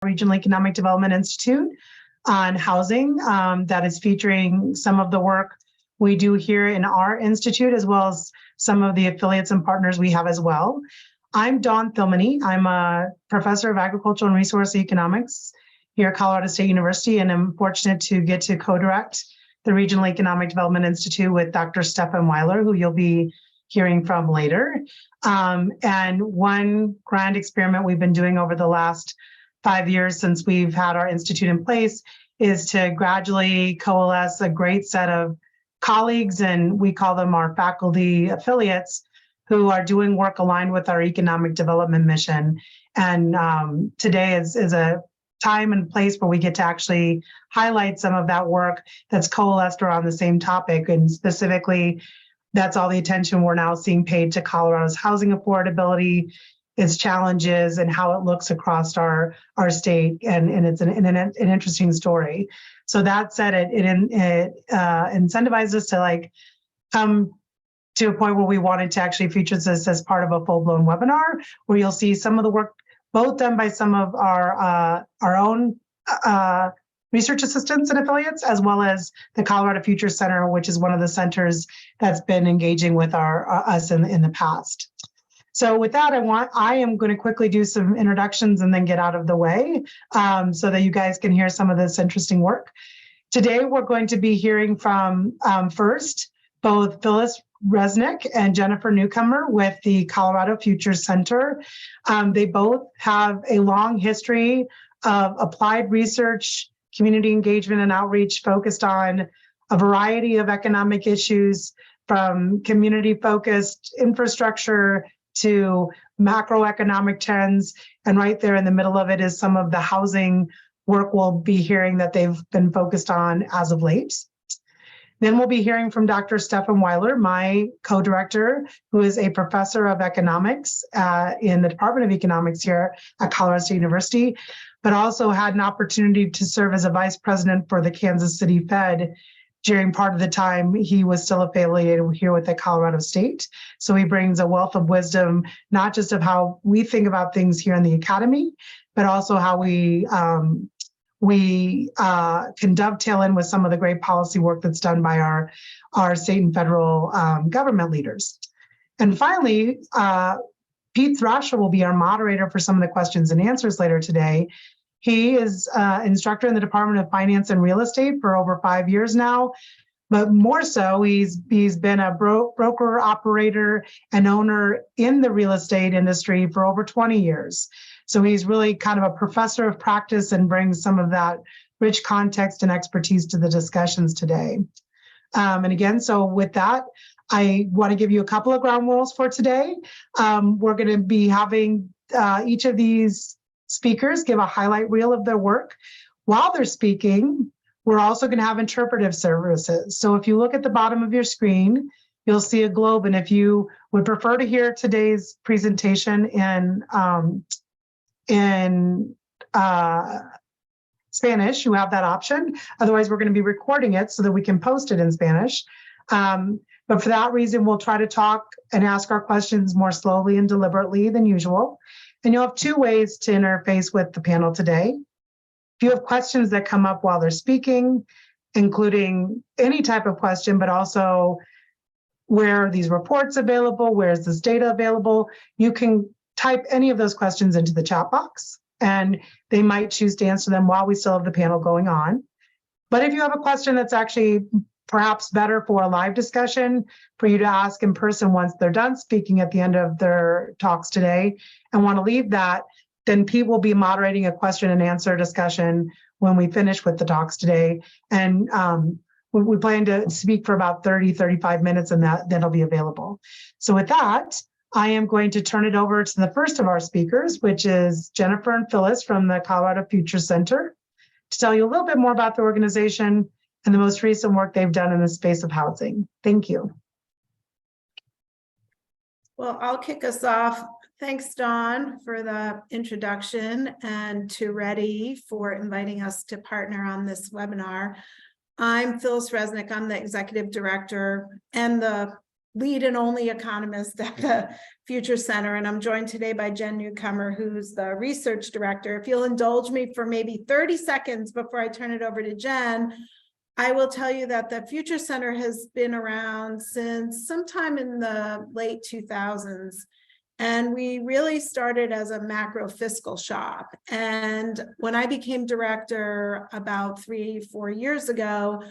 Regional Economic Development Institute on housing that is featuring some of the work we do here in our institute, as well as some of the affiliates and partners we have as well. I'm Dawn Thilmany. I'm a professor of agricultural and resource economics here at Colorado State University, and I'm fortunate to get to co-direct the Regional Economic Development Institute with Dr. Stefan Weiler, who you'll be hearing from later. And one grand experiment we've been doing over the last 5 years since we've had our institute in place is to gradually coalesce a great set of colleagues, and we call them our faculty affiliates, who are doing work aligned with our economic development mission. And today is a time and place where we get to actually highlight some of that work that's coalesced around the same topic. And specifically, that's all the attention we're now seeing paid to Colorado's housing affordability, its challenges, and how it looks across our state. And it's an interesting story. So that said, it incentivized us to come to a point where we wanted to actually feature this as part of a full-blown webinar, where you'll see some of the work both done by some of our own research assistants and affiliates, as well as the Colorado Future Center, which is one of the centers that's been engaging with us in the past. So with that, I am going to quickly do some introductions and then get out of the way so that you guys can hear some of this interesting work. Today, we're going to be hearing from first, both Phyllis Resnick and Jennifer Newcomer with the Colorado Future Center. They both have a long history of applied research, community engagement, and outreach focused on a variety of economic issues, from community-focused infrastructure to macroeconomic trends. And right there in the middle of it is some of the housing work we'll be hearing that they've been focused on as of late. Then we'll be hearing from Dr. Stefan Weiler, my co-director, who is a professor of economics in the Department of Economics here at Colorado State University, but also had an opportunity to serve as a vice president for the Kansas City Fed during part of the time he was still affiliated here with the Colorado State. So he brings a wealth of wisdom, not just of how we think about things here in the academy, but also how we can dovetail in with some of the great policy work that's done by our state and federal government leaders. And finally, Pete Thrasher will be our moderator for some of the questions and answers later today. He is instructor in the Department of Finance and Real Estate for over 5 years now, but more so, he's been a broker, operator, and owner in the real estate industry for over 20 years. So he's really kind of a professor of practice and brings some of that rich context and expertise to the discussions today. And again, so with that, I want to give you a couple of ground rules for today. We're going to be having each of these speakers give a highlight reel of their work. While they're speaking, we're also going to have interpretive services. So if you look at the bottom of your screen, you'll see a globe. And if you would prefer to hear today's presentation in Spanish, you have that option. Otherwise, we're going to be recording it so that we can post it in Spanish. But for that reason, we'll try to talk and ask our questions more slowly and deliberately than usual. And you'll have 2 ways to interface with the panel today. If you have questions that come up while they're speaking, including any type of question, but also where are these reports available, where is this data available, you can type any of those questions into the chat box, and they might choose to answer them while we still have the panel going on. But if you have a question that's actually perhaps better for a live discussion for you to ask in person once they're done speaking at the end of their talks today and want to leave that, then Pete will be moderating a question and answer discussion when we finish with the talks today. And we plan to speak for about 35 minutes, and that'll be available. So with that, I am going to turn it over to the first of our speakers, which is Jennifer and Phyllis from the Colorado Future Center, to tell you a little bit more about the organization and the most recent work they've done in the space of housing. Thank you. Well, I'll kick us off. Thanks, Dawn, for the introduction, and to Reddy for inviting us to partner on this webinar. I'm Phyllis Resnick. I'm the executive director and the lead and only economist at the Future Center. And I'm joined today by Jen Newcomer, who's the research director. If you'll indulge me for maybe 30 seconds before I turn it over to Jen, I will tell you that the Future Center has been around since sometime in the late 2000s. And we really started as a macro fiscal shop. And when I became director about 3-4 years ago,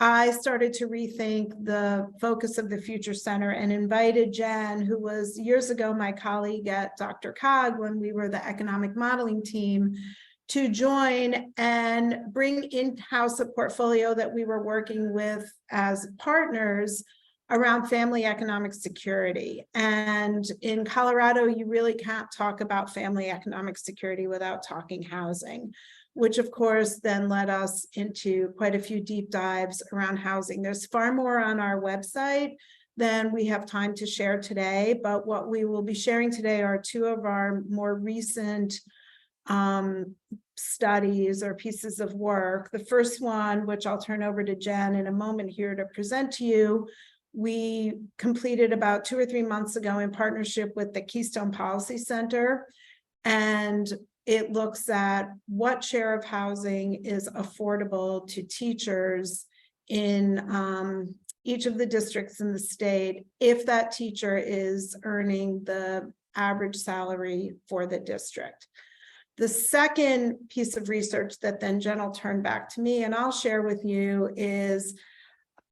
I started to rethink the focus of the Future Center and invited Jen, who was years ago my colleague at Dr. Cog when we were the economic modeling team, to join and bring in-house a portfolio that we were working with as partners around family economic security. And in Colorado, you really can't talk about family economic security without talking housing, which of course then led us into quite a few deep dives around housing. There's far more on our website than we have time to share today, but what we will be sharing today are two of our more recent studies or pieces of work. The first one, which I'll turn over to Jen in a moment here to present to you, we completed about 2 or 3 months ago in partnership with the Keystone Policy Center. And it looks at what share of housing is affordable to teachers in each of the districts in the state if that teacher is earning the average salary for the district. The second piece of research that then Jen will turn back to me and I'll share with you is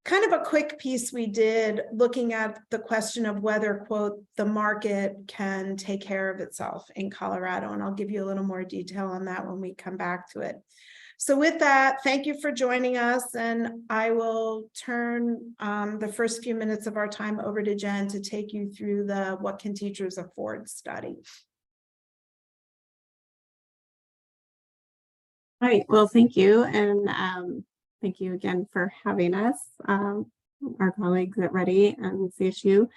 kind of a quick piece we did looking at the question of whether, quote, the market can take care of itself in Colorado. And I'll give you a little more detail on that when we come back to it. So with that, thank you for joining us. And I will turn the first few minutes of our time over to Jen to take you through the What Can Teachers Afford study. All right, well, thank you. And thank you again for having us, our colleagues at Ready and CSU.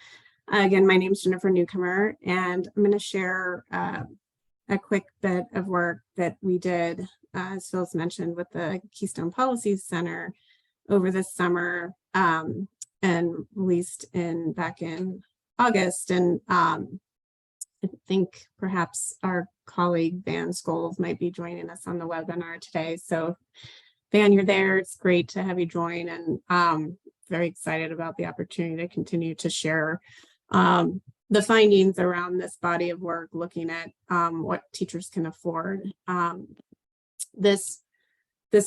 Again, my name is Jennifer Newcomer, and I'm going to share a quick bit of work that we did, as Phil's mentioned, with the Keystone Policy Center over this summer and released back in August. And I think perhaps our colleague Van Scholes might be joining us on the webinar today. So Van, you're there. It's great to have you join, and very excited about the opportunity to continue to share the findings around this body of work, looking at what teachers can afford. This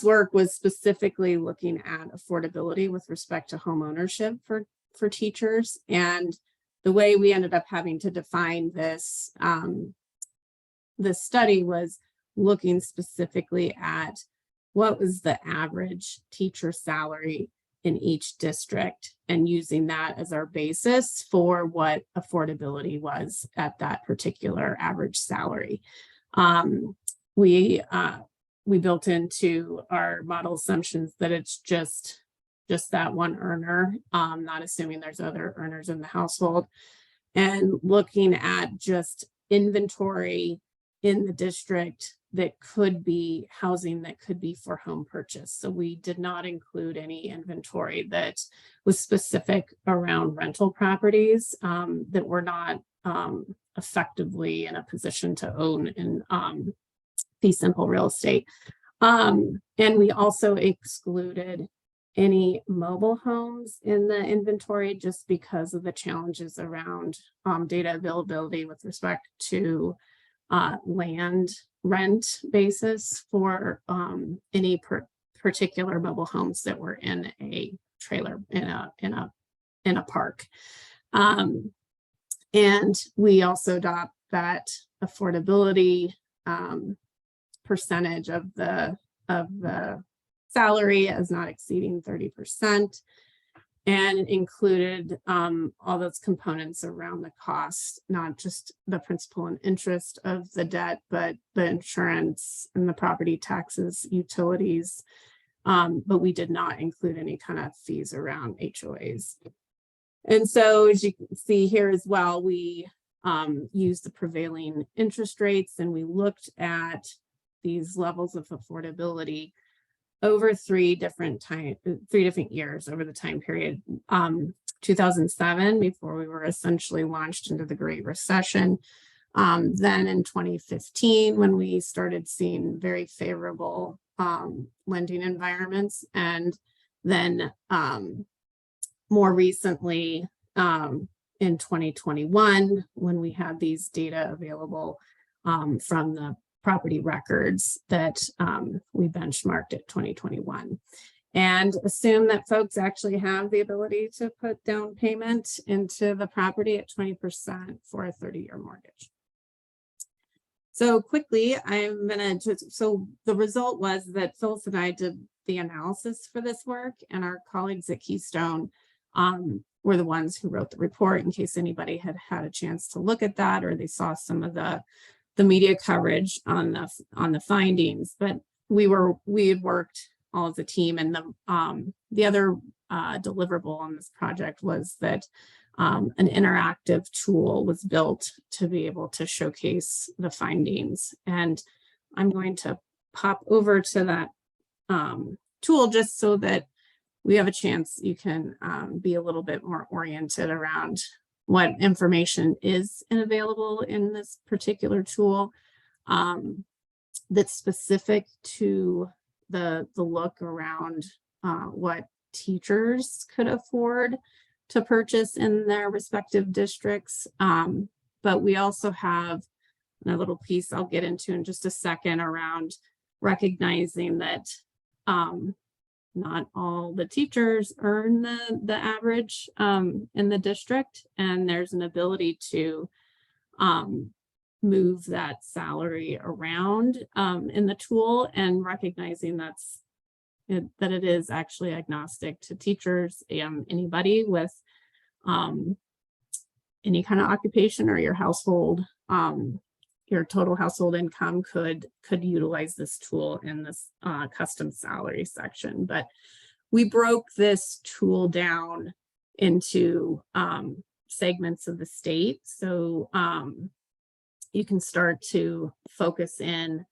work was specifically looking at affordability with respect to home ownership for teachers, and the way we ended up having to define this study was looking specifically at what was the average teacher salary in each district and using that as our basis for what affordability was at that particular average salary. We built into our model assumptions that it's just that one earner, not assuming there's other earners in the household, and looking at just inventory in the district that could be housing that could be for home purchase. So we did not include any inventory that was specific around rental properties that were not effectively in a position to own in fee simple real estate. And we also excluded any mobile homes in the inventory just because of the challenges around data availability with respect to land rent basis for any particular mobile homes that were in a trailer in a park. And we also adopt that affordability percentage of the salary as not exceeding 30%, and included all those components around the cost, not just the principal and interest of the debt, but the insurance and the property taxes, utilities. But we did not include any kind of fees around HOAs. And so as you can see here as well, we used the prevailing interest rates, and we looked at these levels of affordability over three different years over the time period, 2007, before we were essentially launched into the Great Recession. Then in 2015, when we started seeing very favorable lending environments, and then more recently in 2021, when we had these data available from the property records that we benchmarked at 2021. And assume that folks actually have the ability to put down payment into the property at 20% for a 30-year mortgage. So quickly, I'm gonna so the result was that Phyllis and I did the analysis for this work, and our colleagues at Keystone were the ones who wrote the report, in case anybody had had a chance to look at that, or they saw some of the media coverage on the findings. But we had worked all as a team, and the other deliverable on this project was that an interactive tool was built to be able to showcase the findings. And I'm going to pop over to that tool just so that we have a chance, you can be a little bit more oriented around what information is available in this particular tool that's specific to the look around what teachers could afford to purchase in their respective districts. But we also have a little piece I'll get into in just a second around recognizing that not all the teachers earn the average in the district, and there's an ability to move that salary around in the tool, and recognizing that it is actually agnostic to teachers. Anybody with any kind of occupation or your household, your total household income could utilize this tool in this custom salary section. But we broke this tool down into segments of the state. So you can start to focus in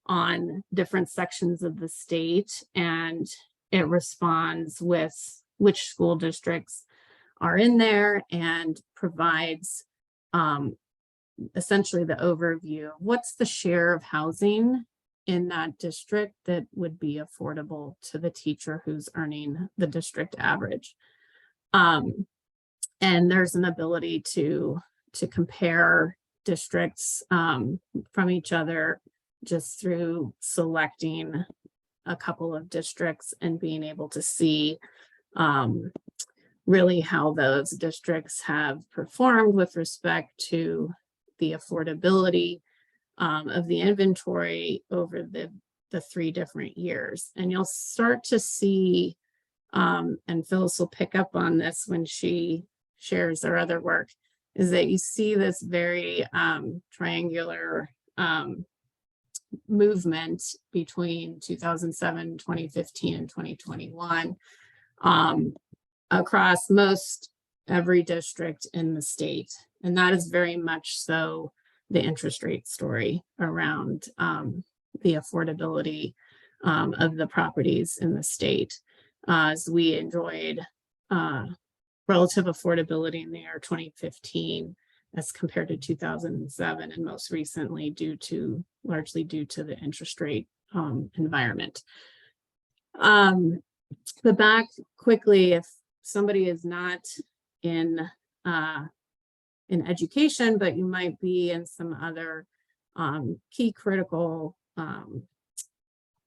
on different sections of the state, and it responds with which school districts are in there, and provides essentially the overview of what's the share of housing in that district that would be affordable to the teacher who's earning the district average. And there's an ability to compare districts from each other just through selecting a couple of districts and being able to see really how those districts have performed with respect to the affordability of the inventory over the 3 different years. And you'll start to see, and Phyllis will pick up on this when she shares our other work, is that you see this very triangular movement between 2007, 2015, and 2021 across most every district in the state. And that is very much so the interest rate story around the affordability of the properties in the state. As we enjoyed relative affordability in the year 2015 as compared to 2007, and most recently largely due to the interest rate environment. But back quickly, if somebody is not in education, but you might be in some other key critical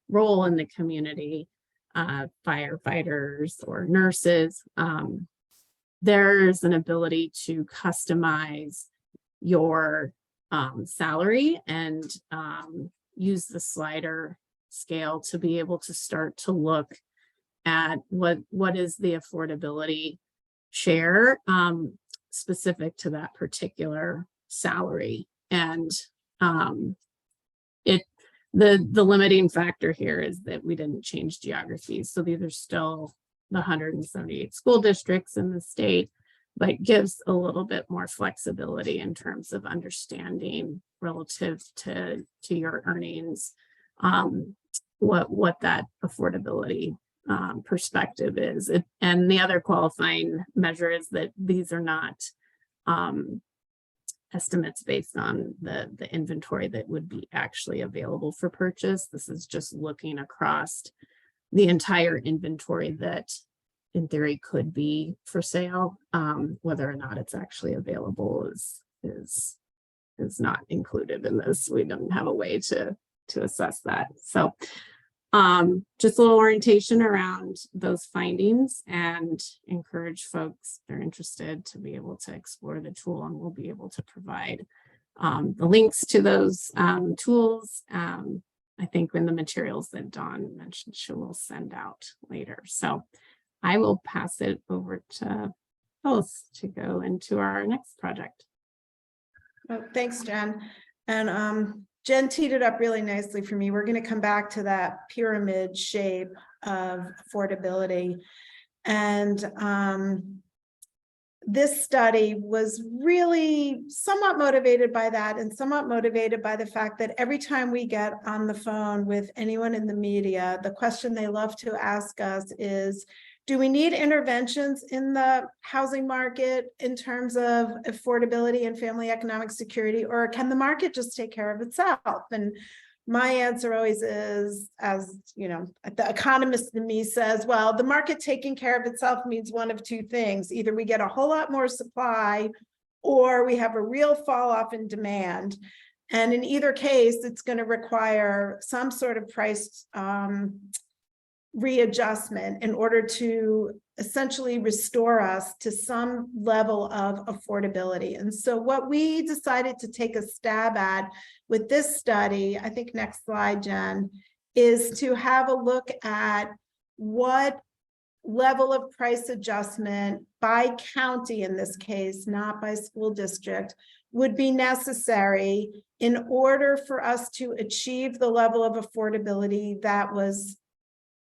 role in the community, firefighters or nurses, there's an ability to customize your salary and use the slider scale to be able to start to look at what is the affordability share specific to that particular salary. And the limiting factor here is that we didn't change geographies. So these are still the 178 school districts in the state, but gives a little bit more flexibility in terms of understanding relative to your earnings, what that affordability perspective is. And the other qualifying measure is that these are not estimates based on the inventory that would be actually available for purchase. This is just looking across the entire inventory that in theory could be for sale. Whether or not it's actually available is not included in this. We don't have a way to assess that. So just a little orientation around those findings, and encourage folks if they're interested to be able to explore the tool, and we'll be able to provide the links to those tools. I think in the materials that Dawn mentioned she will send out later. So I will pass it over to both to go into our next project. Oh, thanks, Jen. And Jen teed it up really nicely for me. We're going to come back to that pyramid shape of affordability. And this study was really somewhat motivated by that, and somewhat motivated by the fact that every time we get on the phone with anyone in the media, the question they love to ask us is, do we need interventions in the housing market in terms of affordability and family economic security, or can the market just take care of itself? And my answer always is, as you know, the economist in me says, well, the market taking care of itself means one of two things. Either we get a whole lot more supply, or we have a real fall off in demand. And in either case, it's going to require some sort of price readjustment in order to essentially restore us to some level of affordability. And so what we decided to take a stab at with this study, I think next slide, Jen, is to have a look at what level of price adjustment by county, in this case, not by school district, would be necessary in order for us to achieve the level of affordability that was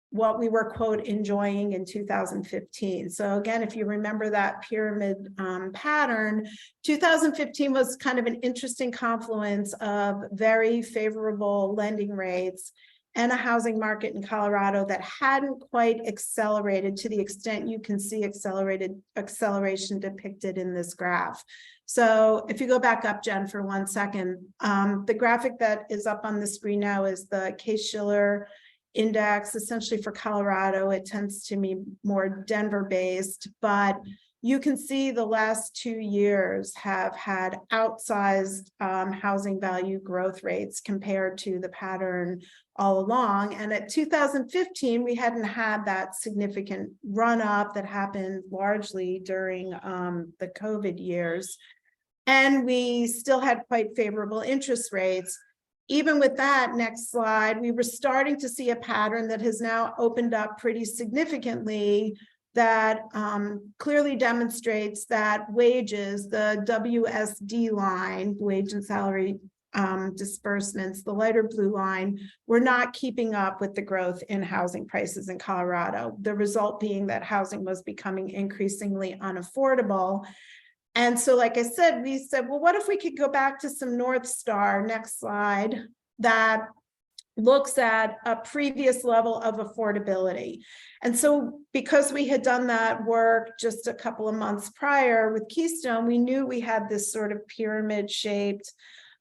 what we were, quote, enjoying in 2015. So again, if you remember that pyramid pattern, 2015 was kind of an interesting confluence of very favorable lending rates and a housing market in Colorado that hadn't quite accelerated to the extent you can see acceleration depicted in this graph. So if you go back up, Jen, for 1 second, the graphic that is up on the screen now is the Case-Shiller index, essentially for Colorado. It tends to be more Denver based, but you can see the last 2 years have had outsized housing value growth rates compared to the pattern all along. And at 2015, we hadn't had that significant run up that happened largely during the COVID years. And we still had quite favorable interest rates. Even with that, next slide, we were starting to see a pattern that has now opened up pretty significantly that clearly demonstrates that wages, the WSD line, wage and salary disbursements, the lighter blue line, were not keeping up with the growth in housing prices in Colorado. The result being that housing was becoming increasingly unaffordable. And so, like I said, we said, well, what if we could go back to some North Star, next slide, that looks at a previous level of affordability. And so because we had done that work just a couple of months prior with Keystone, we knew we had this sort of pyramid shaped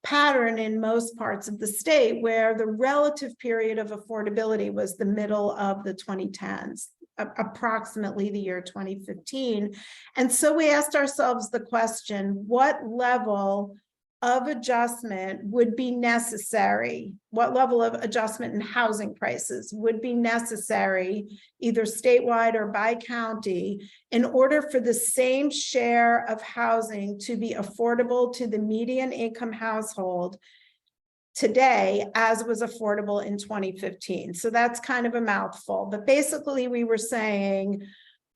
pattern in most parts of the state where the relative period of affordability was the middle of the 2010s. Approximately the year 2015. And so we asked ourselves the question, what level of adjustment would be necessary? What level of adjustment in housing prices would be necessary, either statewide or by county, in order for the same share of housing to be affordable to the median income household today as was affordable in 2015. So that's kind of a mouthful, but basically we were saying,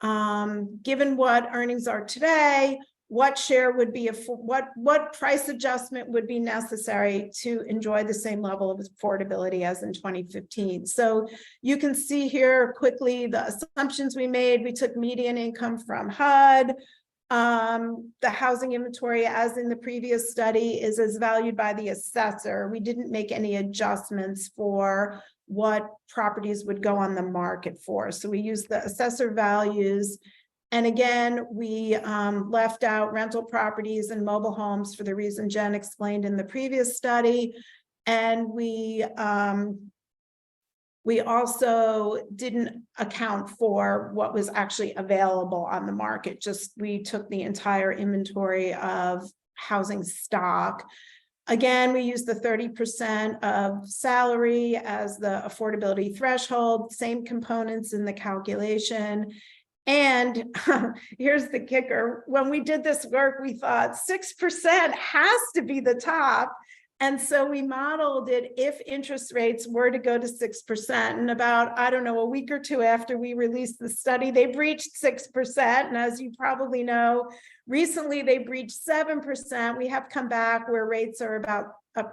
given what earnings are today, what share would be, what price adjustment would be necessary to enjoy the same level of affordability as in 2015. So you can see here quickly the assumptions we made. We took median income from HUD. The housing inventory, as in the previous study, is as valued by the assessor. We didn't make any adjustments for what properties would go on the market for. So we use the assessor values. And again, we left out rental properties and mobile homes for the reason Jen explained in the previous study. And we also didn't account for what was actually available on the market. Just we took the entire inventory of housing stock. Again, we used the 30% of salary as the affordability threshold, same components in the calculation. And here's the kicker. When we did this work, we thought 6% has to be the top. And so we modeled it if interest rates were to go to 6%. And about, I don't know, a week or two after we released the study, they breached 6%. And as you probably know, recently they breached 7%. We have come back where rates are about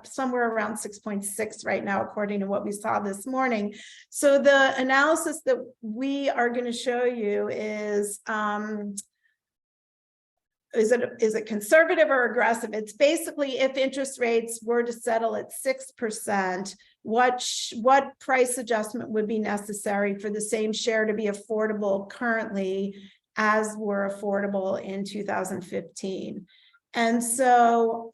somewhere around 6.6 right now, according to what we saw this morning. So the analysis that we are going to show you is it conservative or aggressive? It's basically if interest rates were to settle at 6%, what price adjustment would be necessary for the same share to be affordable currently as were affordable in 2015. And so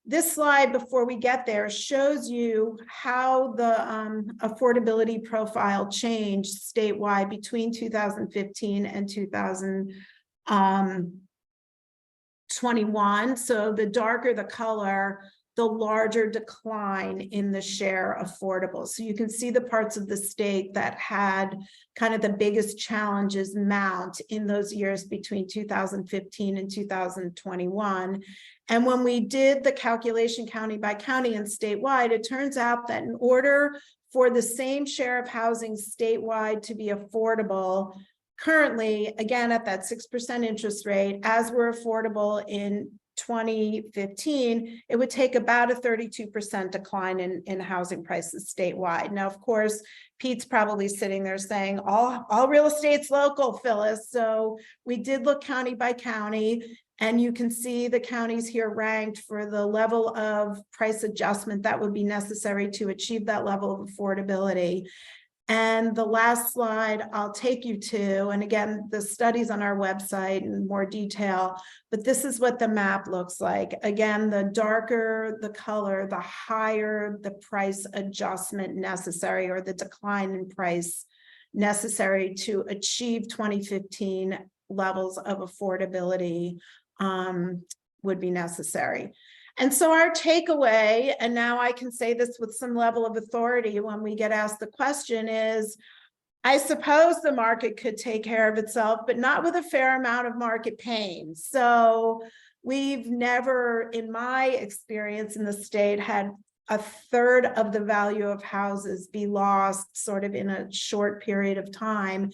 this slide, before we get there, shows you how the affordability profile changed statewide between 2015 and 2021. So the darker the color, the larger decline in the share affordable. So you can see the parts of the state that had kind of the biggest challenges mount in those years between 2015 and 2021. And when we did the calculation county by county and statewide, it turns out that in order for the same share of housing statewide to be affordable, currently, again, at that 6% interest rate, as were affordable in 2015, it would take about a 32% decline in housing prices statewide. Now, of course, Pete's probably sitting there saying, all real estate's local, Phyllis. So we did look county by county, and you can see the counties here ranked for the level of price adjustment that would be necessary to achieve that level of affordability. And the last slide I'll take you to, and again, the study's on our website in more detail, but this is what the map looks like. Again, the darker the color, the higher the price adjustment necessary, or the decline in price necessary to achieve 2015 levels of affordability would be necessary. And so our takeaway, and now I can say this with some level of authority when we get asked the question, is I suppose the market could take care of itself, but not with a fair amount of market pain. So we've never, in my experience in the state, had a third of the value of houses be lost sort of in a short period of time.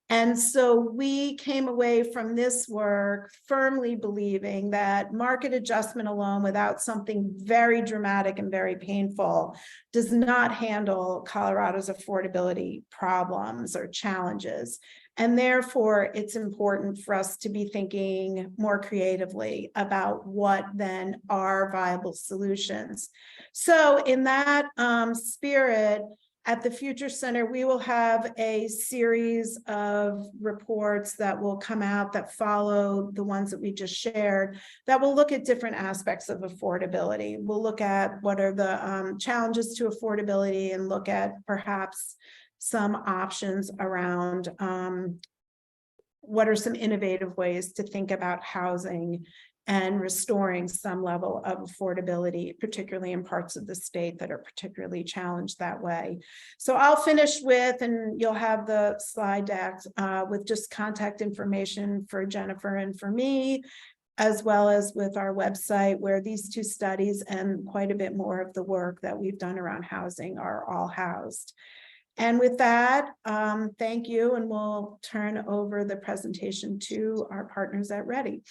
And so we came away from this work firmly believing that market adjustment alone, without something very dramatic and very painful, does not handle Colorado's affordability problems or challenges. And therefore, it's important for us to be thinking more creatively about what then are viable solutions. So in that spirit, at the Future Center, we will have a series of reports that will come out that follow the ones that we just shared, that will look at different aspects of affordability. We'll look at what are the challenges to affordability, and look at perhaps some options around what are some innovative ways to think about housing and restoring some level of affordability, particularly in parts of the state that are particularly challenged that way. So I'll finish with, and you'll have the slide deck with just contact information for Jennifer and for me, as well as with our website, where these two studies and quite a bit more of the work that we've done around housing are all housed. And with that, thank you, and we'll turn over the presentation to our partners at Ready.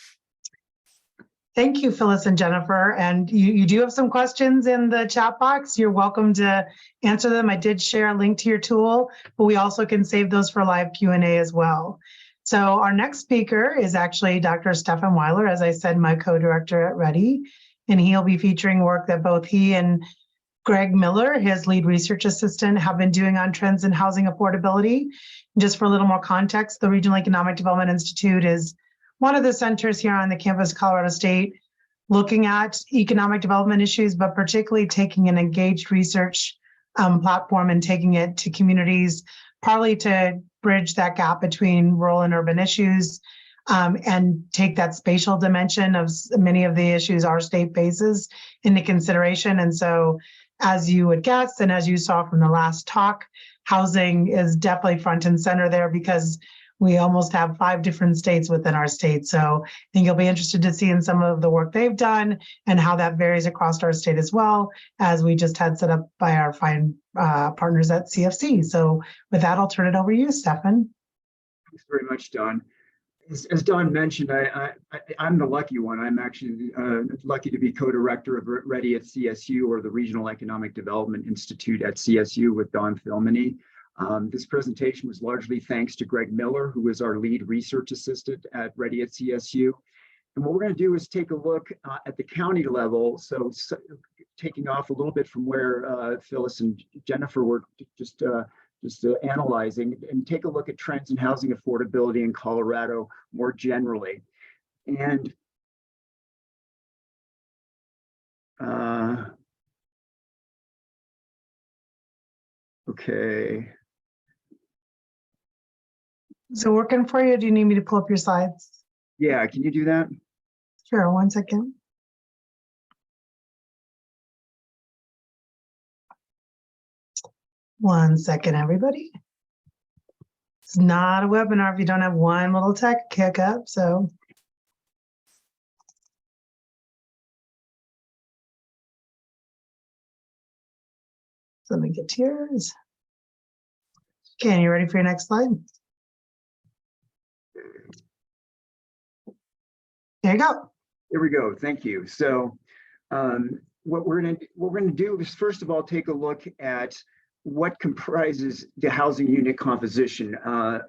Thank you, Phyllis and Jennifer. And you do have some questions in the chat box. You're welcome to answer them. I did share a link to your tool, but we also can save those for live Q&A as well. So our next speaker is actually Dr. Stefan Weiler, as I said, my co-director at Ready, and he'll be featuring work that both he and Greg Miller, his lead research assistant, have been doing on trends in housing affordability. Just for a little more context, the Regional Economic Development Institute is one of the centers here on the campus of Colorado State looking at economic development issues, but particularly taking an engaged research platform and taking it to communities, partly to bridge that gap between rural and urban issues, and take that spatial dimension of many of the issues our state faces into consideration. And so, as you would guess, and as you saw from the last talk, housing is definitely front and center there because we almost have 5 different states within our state. So I think you'll be interested to see in some of the work they've done and how that varies across our state as well, as we just had set up by our fine partners at CFC. So with that, I'll turn it over to you, Stefan. Thanks very much, Dawn. As Dawn mentioned, I'm the lucky one. I'm actually lucky to be co-director of READY at CSU, or the Regional Economic Development Institute at CSU, with Dawn Filmony. This presentation was largely thanks to Greg Miller, who is our lead research assistant at READY at CSU. And what we're going to do is take a look at the county level. So taking off a little bit from where Phyllis and Jennifer were just analyzing, and take a look at trends in housing affordability in Colorado more generally. And okay. So working for you, do you need me to pull up your slides? Yeah, can you do that? Sure, 1 second. One second, everybody. It's not a webinar if you don't have one little tech hiccup, so. So let me get to yours. Okay, you ready for your next slide? There you go. Here we go. Thank you. So what we're gonna do is, first of all, take a look at what comprises the housing unit composition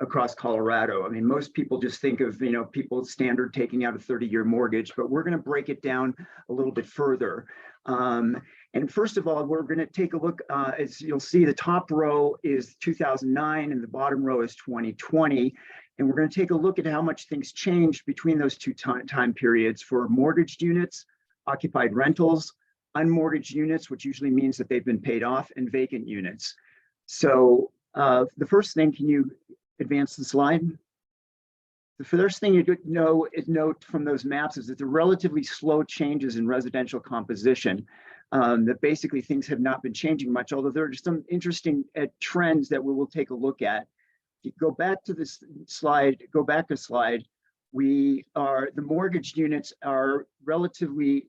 across Colorado. I mean, most people just think of, people standard taking out a 30-year mortgage, but we're going to break it down a little bit further. And first of all, we're going to take a look, as you'll see, the top row is 2009 and the bottom row is 2020. And we're going to take a look at how much things changed between those two time periods for mortgaged units, occupied rentals, unmortgaged units, which usually means that they've been paid off, and vacant units. So the first thing, can you advance the slide? The first thing you note from those maps is that the relatively slow changes in residential composition, that basically things have not been changing much, although there are some interesting trends that we will take a look at. If you go back to this slide, the mortgaged units are relatively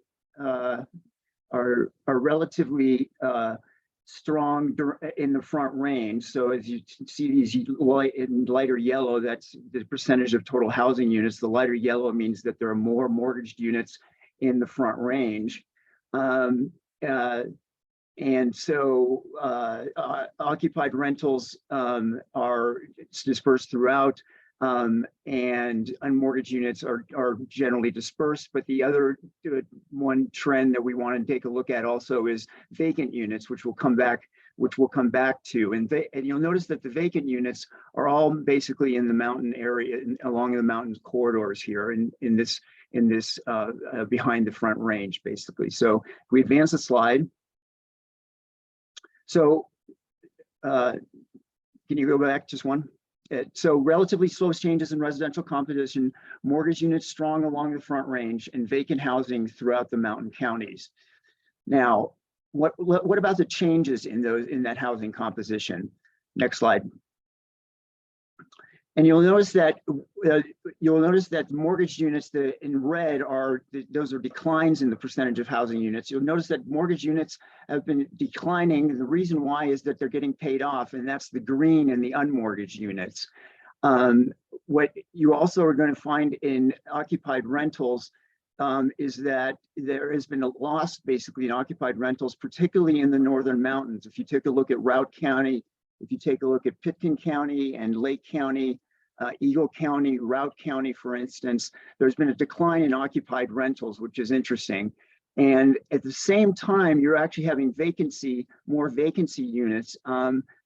strong in the front range. So as you see these in lighter yellow, that's the percentage of total housing units. The lighter yellow means that there are more mortgaged units in the front range. And so occupied rentals are dispersed throughout, and unmortgaged units are generally dispersed. But the other one trend that we want to take a look at also is vacant units, which we'll come back to. And you'll notice that the vacant units are all basically in the mountain area, along the mountain corridors here, in this behind the front range, basically. So if we advance the slide. So can you go back just one? So relatively slow changes in residential composition, mortgage units strong along the front range, and vacant housing throughout the mountain counties. Now, what about the changes in that housing composition? Next slide. And you'll notice that mortgage units in red those are declines in the percentage of housing units. You'll notice that mortgage units have been declining. The reason why is that they're getting paid off, and that's the green in the unmortgaged units. What you also are going to find in occupied rentals is that there has been a loss basically in occupied rentals, particularly in the northern mountains. If you take a look at Routt County, if you take a look at Pitkin County and Lake County, Eagle County, Routt County, for instance, there's been a decline in occupied rentals, which is interesting. And at the same time, you're actually having more vacancy units,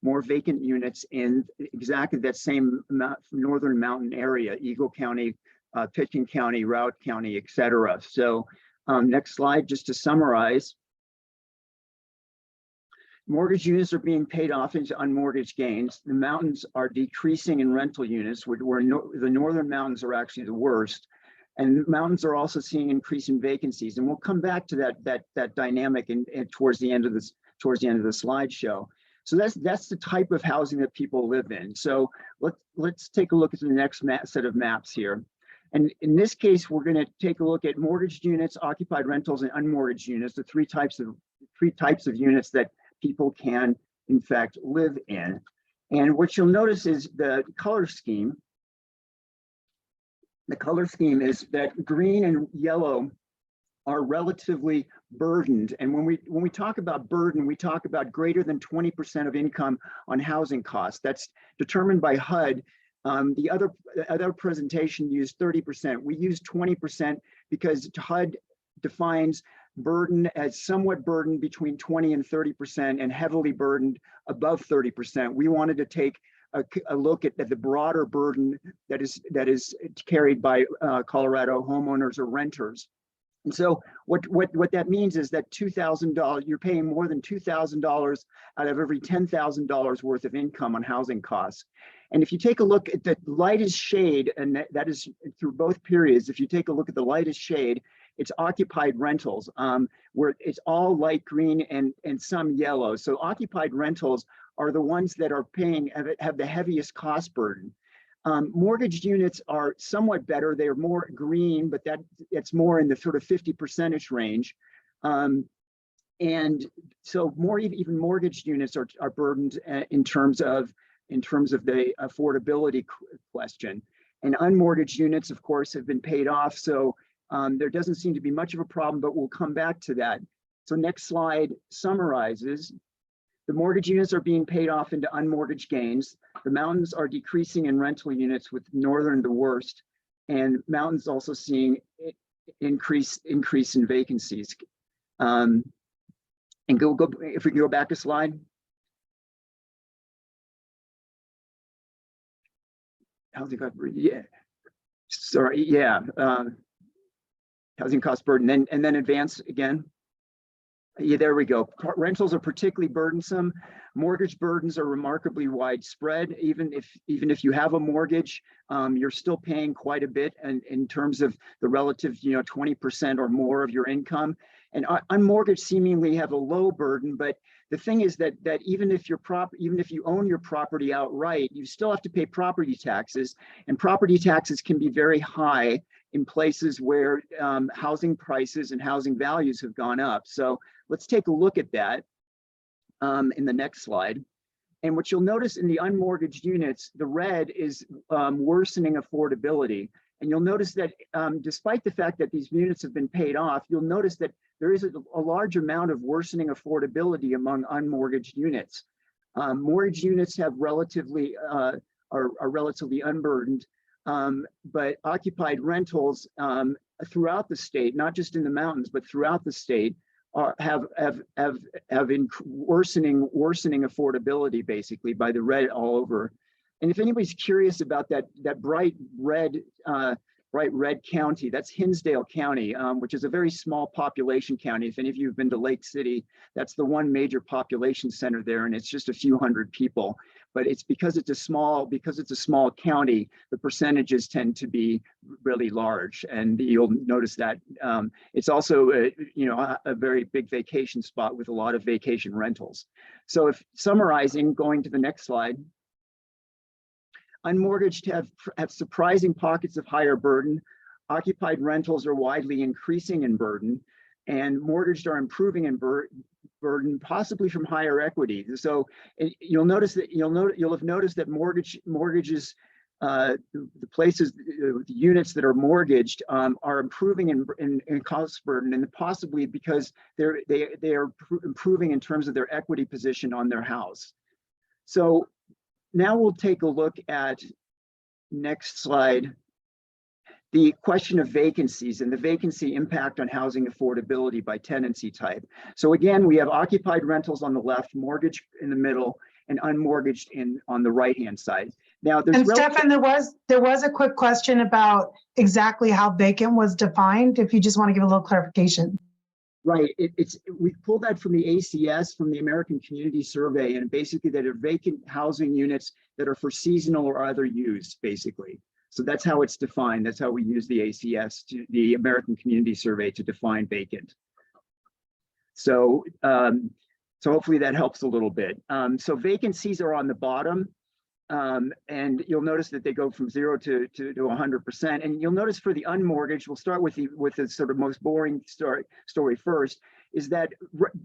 more vacant units in exactly that same northern mountain area, Eagle County, Pitkin County, Routt County, et cetera. So next slide, just to summarize. Mortgage units are being paid off into unmortgaged gains. The mountains are decreasing in rental units, where the northern mountains are actually the worst. And mountains are also seeing increase in vacancies, and we'll come back to that dynamic towards the end of the slideshow. So that's the type of housing that people live in. So let's take a look at the next set of maps here. And in this case, we're going to take a look at mortgaged units, occupied rentals, and unmortgaged units, the three types of units that people can in fact live in. And what you'll notice is the color scheme. The color scheme is that green and yellow are relatively burdened. And when we talk about burden, we talk about greater than 20% of income on housing costs. That's determined by HUD. The other presentation used 30%. We use 20% because HUD defines burden as somewhat burdened between 20 and 30% and heavily burdened above 30%. We wanted to take a look at the broader burden that is carried by Colorado homeowners or renters. And so what that means is that $2,000, you're paying more than $2,000 out of every $10,000 worth of income on housing costs. And if you take a look at the lightest shade, and that is through both periods, if you take a look at the lightest shade, it's occupied rentals, where it's all light green and some yellow. So occupied rentals are the ones that are have the heaviest cost burden. Mortgaged units are somewhat better. They're more green, but it's more in the sort of 50% range. And so even mortgaged units are burdened in terms of the affordability question. And unmortgaged units, of course, have been paid off. So there doesn't seem to be much of a problem, but we'll come back to that. So next slide summarizes. The mortgage units are being paid off into unmortgaged gains. The mountains are decreasing in rental units, with northern the worst, and mountains also seeing increase in vacancies. And if we can go back a slide. Housing cost burden, yeah. Sorry, yeah. Housing cost burden, and then advance again. Yeah, there we go. Rentals are particularly burdensome. Mortgage burdens are remarkably widespread. Even if you have a mortgage, you're still paying quite a bit in terms of the relative, 20% or more of your income. And unmortgaged seemingly have a low burden, but the thing is that even if you own your property outright, you still have to pay property taxes, and property taxes can be very high in places where housing prices and housing values have gone up. So let's take a look at that in the next slide. And what you'll notice in the unmortgaged units, the red is worsening affordability. And you'll notice that despite the fact that these units have been paid off, you'll notice that there is a large amount of worsening affordability among unmortgaged units. Mortgage units have are relatively unburdened, but occupied rentals throughout the state, not just in the mountains, but throughout the state, have worsening affordability, basically, by the red all over. And if anybody's curious about that bright red county, that's Hinsdale County, which is a very small population county. If any of you have been to Lake City, that's the one major population center there, and it's just a few hundred people. But it's because it's a small county, the percentages tend to be really large, and you'll notice that it's also a very big vacation spot with a lot of vacation rentals. So if summarizing, going to the next slide. Unmortgaged have surprising pockets of higher burden. Occupied rentals are widely increasing in burden, and mortgaged are improving in burden, possibly from higher equity. So you'll have noticed that mortgages, the units that are mortgaged are improving in cost burden, and possibly because they are improving in terms of their equity position on their house. So now we'll take a look at next slide. the question of vacancies and the vacancy impact on housing affordability by tenancy type. So again, we have occupied rentals on the left, mortgage in the middle, and unmortgaged on the right-hand side. Now, there's And Stefan, there was a quick question about exactly how vacant was defined, if you just want to give a little clarification. Right, we pulled that from the ACS, from the American Community Survey, and basically that are vacant housing units that are for seasonal or other use, basically. So that's how it's defined. That's how we use the ACS, the American Community Survey, to define vacant. So, so hopefully that helps a little bit. So vacancies are on the bottom. And you'll notice that they go from 0 to 100%. And you'll notice for the unmortgaged, we'll start with the sort of most boring story first, is that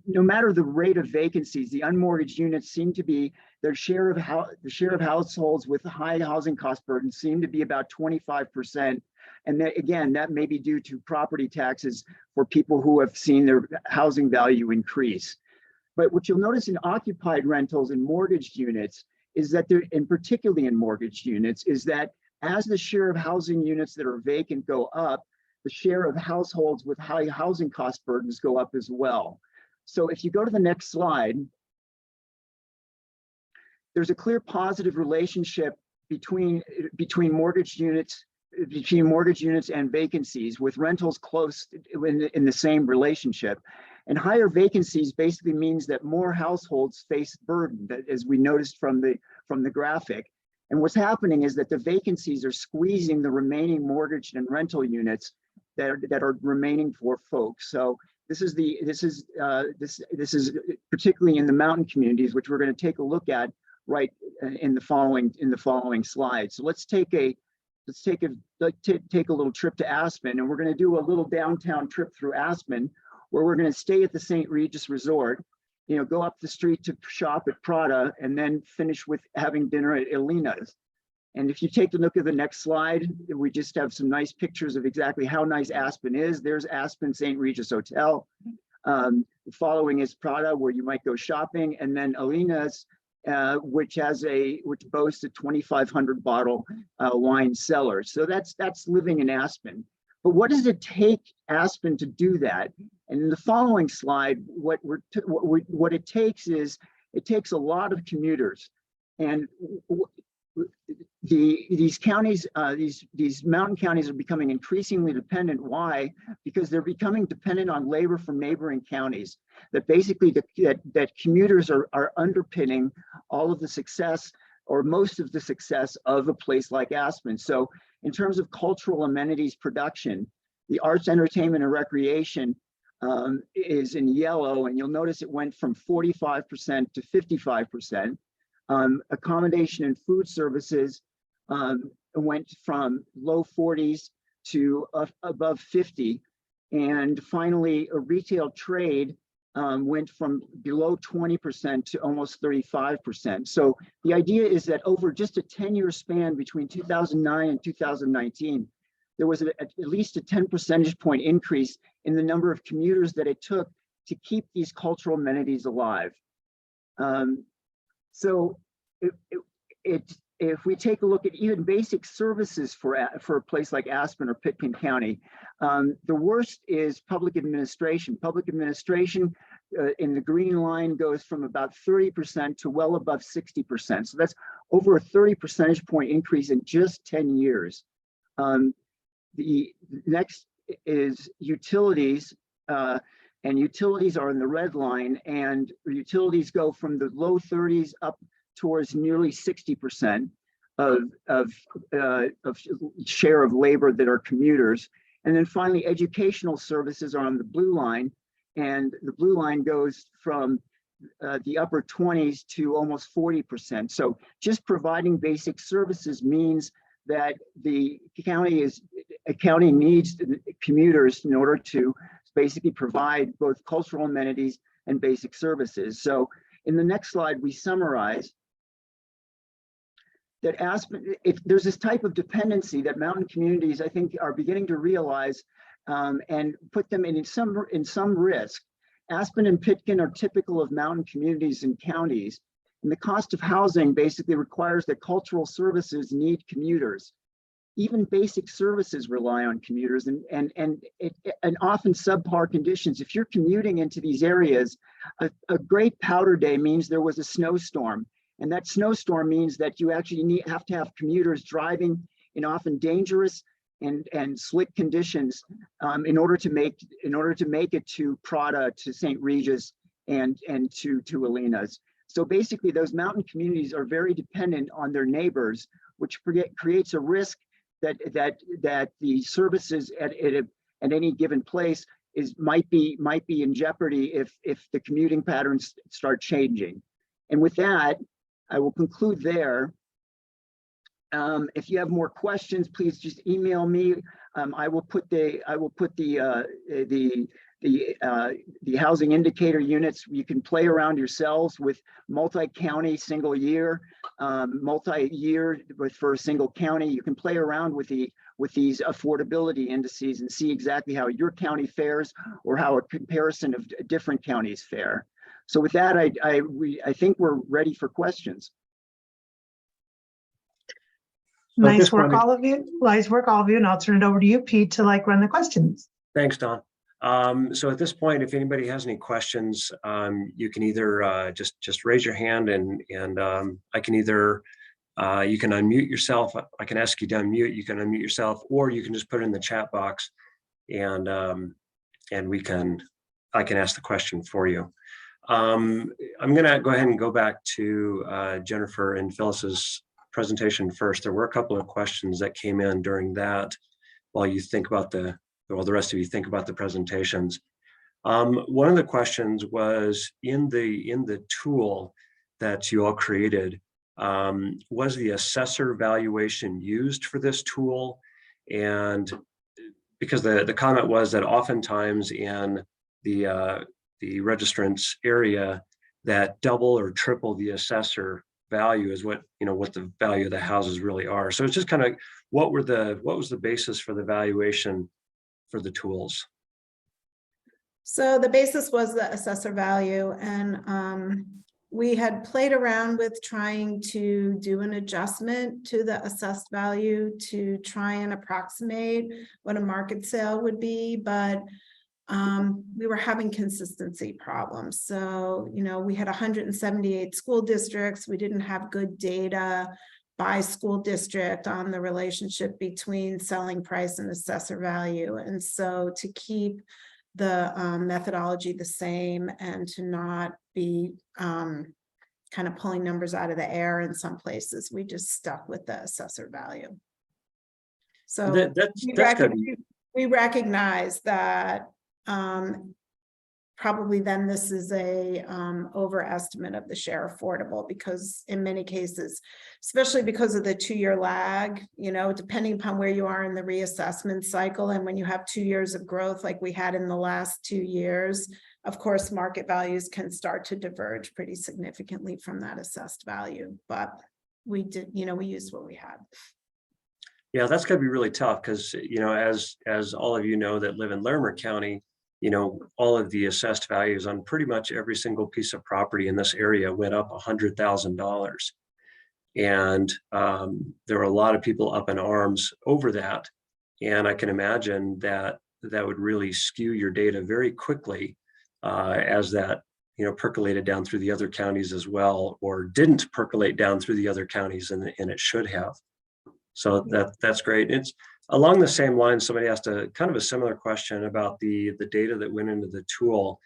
no matter the rate of vacancies, the unmortgaged units seem to be the share of households with high housing cost burden seem to be about 25%. And that, again, that may be due to property taxes for people who have seen their housing value increase. But what you'll notice in occupied rentals and mortgaged units is that there, and particularly in mortgaged units, is that as the share of housing units that are vacant go up, the share of households with high housing cost burdens go up as well. So if you go to the next slide, there's a clear positive relationship between mortgage units and vacancies, with rentals close in the same relationship. And higher vacancies basically means that more households face burden, as we noticed from the graphic. And what's happening is that the vacancies are squeezing the remaining mortgage and rental units that are remaining for folks. So this is particularly in the mountain communities, which we're going to take a look at right in the following slide. So let's take a little trip to Aspen, and we're going to do a little downtown trip through Aspen, where we're going to stay at the St. Regis Resort, go up the street to shop at Prada, and then finish with having dinner at Elena's. And if you take a look at the next slide, we just have some nice pictures of exactly how nice Aspen is. There's Aspen St. Regis Hotel. Following is Prada, where you might go shopping, and then Elena's, which boasts a 2,500 bottle wine cellar. So that's living in Aspen. But what does it take Aspen to do that? And in the following slide, what it takes is, it takes a lot of commuters. And these counties, these mountain counties are becoming increasingly dependent. Why? Because they're becoming dependent on labor from neighboring counties. That basically that commuters are underpinning all of the success, or most of the success, of a place like Aspen. So in terms of cultural amenities production, the arts, entertainment, and recreation is in yellow, and you'll notice it went from 45% to 55%. Accommodation and food services went from low 40s to above 50. And finally, a retail trade went from below 20% to almost 35%. So the idea is that over just a 10-year span between 2009 and 2019, there was at least a 10 percentage point increase in the number of commuters that it took to keep these cultural amenities alive. So if we take a look at even basic services for a place like Aspen or Pitkin County, the worst is public administration. Public administration in the green line goes from about 30% to well above 60%. So that's over a 30 percentage point increase in just 10 years. The next is utilities, and utilities are in the red line, and utilities go from the low 30s up towards nearly 60% of share of labor that are commuters. And then finally, educational services are on the blue line, and the blue line goes from the upper 20s to almost 40%. So just providing basic services means that the county needs commuters in order to basically provide both cultural amenities and basic services. So in the next slide, we summarize that Aspen, there's this type of dependency that mountain communities, I think, are beginning to realize and put them in some risk. Aspen and Pitkin are typical of mountain communities and counties, and the cost of housing basically requires that cultural services need commuters. even basic services rely on commuters and often subpar conditions. If you're commuting into these areas, a great powder day means there was a snowstorm. And that snowstorm means that you actually have to have commuters driving in often dangerous and slick conditions in order to make it to Prada, to St. Regis, and to Alinas. So basically, those mountain communities are very dependent on their neighbors, which creates a risk that the services at any given place might be in jeopardy if the commuting patterns start changing. And with that, I will conclude there. If you have more questions, please just email me. I will put the housing indicator units. You can play around yourselves with multi-county, single year, multi-year for a single county. You can play around with these affordability indices and see exactly how your county fares or how a comparison of different counties fare. So with that, I think we're ready for questions. Nice work, all of you. Nice work, all of you. And I'll turn it over to you, Pete, to run the questions. Thanks, Don. So at this point, if anybody has any questions, you can either just raise your hand and I can either, you can unmute yourself. I can ask you to unmute, you can unmute yourself, or you can just put it in the chat box and I can ask the question for you. I'm gonna go ahead and go back to Jennifer and Phyllis's presentation first. There were a couple of questions that came in during that while you think about the rest of you think about the presentations. One of the questions was in the tool that you all created, was the assessor valuation used for this tool? And because the comment was that oftentimes in the registrant's area, that double or triple the assessor value is what the value of the houses really are. So it's just kind of what was the basis for the valuation for the tools? So the basis was the assessor value, and we had played around with trying to do an adjustment to the assessed value to try and approximate what a market sale would be, but we were having consistency problems. So, we had 178 school districts. We didn't have good data by school district on the relationship between selling price and assessor value. And so to keep the methodology the same and to not be kind of pulling numbers out of the air in some places, we just stuck with the assessor value. So we recognize that probably then this is a overestimate of the share affordable, because in many cases, especially because of the 2-year lag, depending upon where you are in the reassessment cycle, and when you have 2 years of growth like we had in the last 2 years, of course, market values can start to diverge pretty significantly from that assessed value. But we did, we used what we had. Yeah, that's going to be really tough because, as all of you know that live in Larimer County, all of the assessed values on pretty much every single piece of property in this area went up $100,000. And there were a lot of people up in arms over that. And I can imagine that would really skew your data very quickly as that, percolated down through the other counties as well, or didn't percolate down through the other counties, and it should have. So that's great. It's along the same line. Somebody asked a kind of a similar question about the data that went into the tool,